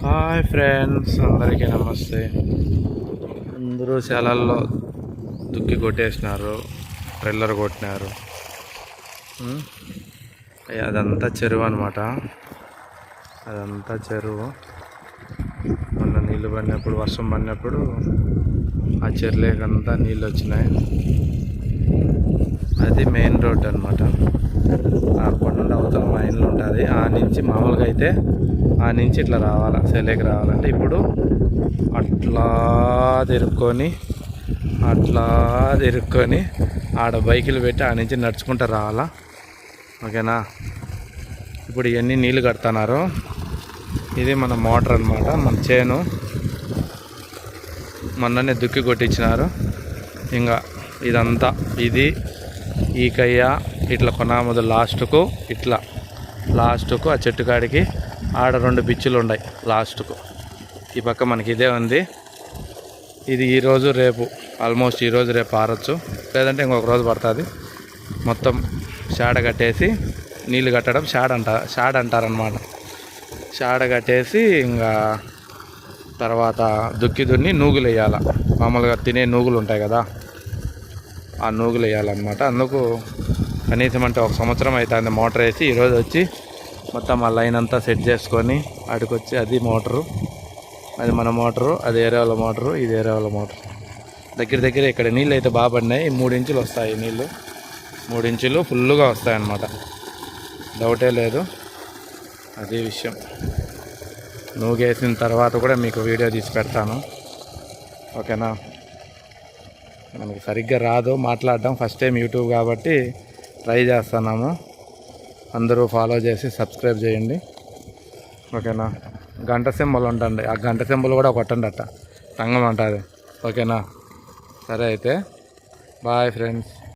Hi friends, అందరికీ నమస్తే. అందరూ శాలల్లో దుక్కి కొట్టేసినారు, ట్రిల్లర్ కొట్టినారు. అదంతా చెరువు అనమాట. అదంతా చెరువు. మొన్న నీళ్ళు పడినప్పుడు, వర్షం పడినప్పుడు ఆ చెరువులేకంతా నీళ్ళు వచ్చినాయి. అది మెయిన్ రోడ్ అనమాట. ఆ కొండ అవతల మా ఇంట్లో ఉంటుంది. ఆ నుంచి మామూలుగా అయితే ఆ నుంచి ఇట్లా రావాలా, సెలేకి రావాలంటే ఇప్పుడు అట్లా తిరుక్కొని ఆడ బైకులు పెట్టి ఆ నుంచి నడుచుకుంటూ రావాలా. ఓకేనా. ఇప్పుడు ఇవన్నీ నీళ్ళు కడుతున్నారు. ఇది మన మోటార్ అనమాట. మన చేను మొన్ననే దుక్కి కొట్టించినారు. ఇంకా ఇదంతా ఇది ఈ కయ్య ఇట్లా కొనామదు లాస్ట్కు ఆ చెట్టు కాడికి ఆడ 2 బిచ్చులు ఉన్నాయి లాస్ట్కు. ఈ పక్క మనకి ఇదే ఉంది. ఇది ఈరోజు రేపు ఆల్మోస్ట్ ఈరోజు రేపు ఆరచ్చు, లేదంటే ఇంకొక రోజు పడుతుంది. మొత్తం షాడ కట్టేసి నీళ్ళు కట్టడం షాడ్ అంటారనమాట. షాడ కట్టేసి ఇంకా తర్వాత దుక్కి దున్ని నూగులు వేయాలి. మామూలుగా తినే నూగులు ఉంటాయి కదా, ఆ నూగులు వేయాలన్నమాట. అందుకు కనీసం అంటే 1 సంవత్సరం అవుతుంది మోటార్ వేసి. ఈరోజు వచ్చి మొత్తం ఆ లైన్ అంతా సెట్ చేసుకొని ఆడికొచ్చి, అది మోటరు, అది మన మోటరు, అది ఏరే వాళ్ళ మోటరు, ఇది ఏరే వాళ్ళ మోటరు. దగ్గర ఇక్కడ నీళ్ళు అయితే బాగా పడినాయి. 3 ఇంచులు వస్తాయి నీళ్ళు. 3 ఇంచులు ఫుల్గా వస్తాయన్నమాట, డౌటే లేదు. అదే విషయం. నూగేసిన తర్వాత కూడా మీకు వీడియో తీసి పెడతాను. ఓకేనా. మనకి సరిగ్గా రాదు మాట్లాడడం, ఫస్ట్ టైం యూట్యూబ్ కాబట్టి ట్రై చేస్తున్నాము. అందరూ ఫాలో చేసి సబ్స్క్రైబ్ చేయండి. ఓకేనా. గంట సింబల్ ఉంటుంది, ఆ గంట సింబల్ కూడా కొట్టండి, అట్ట రంగం ఉంటుంది. ఓకేనా. సరే అయితే బాయ్ ఫ్రెండ్స్.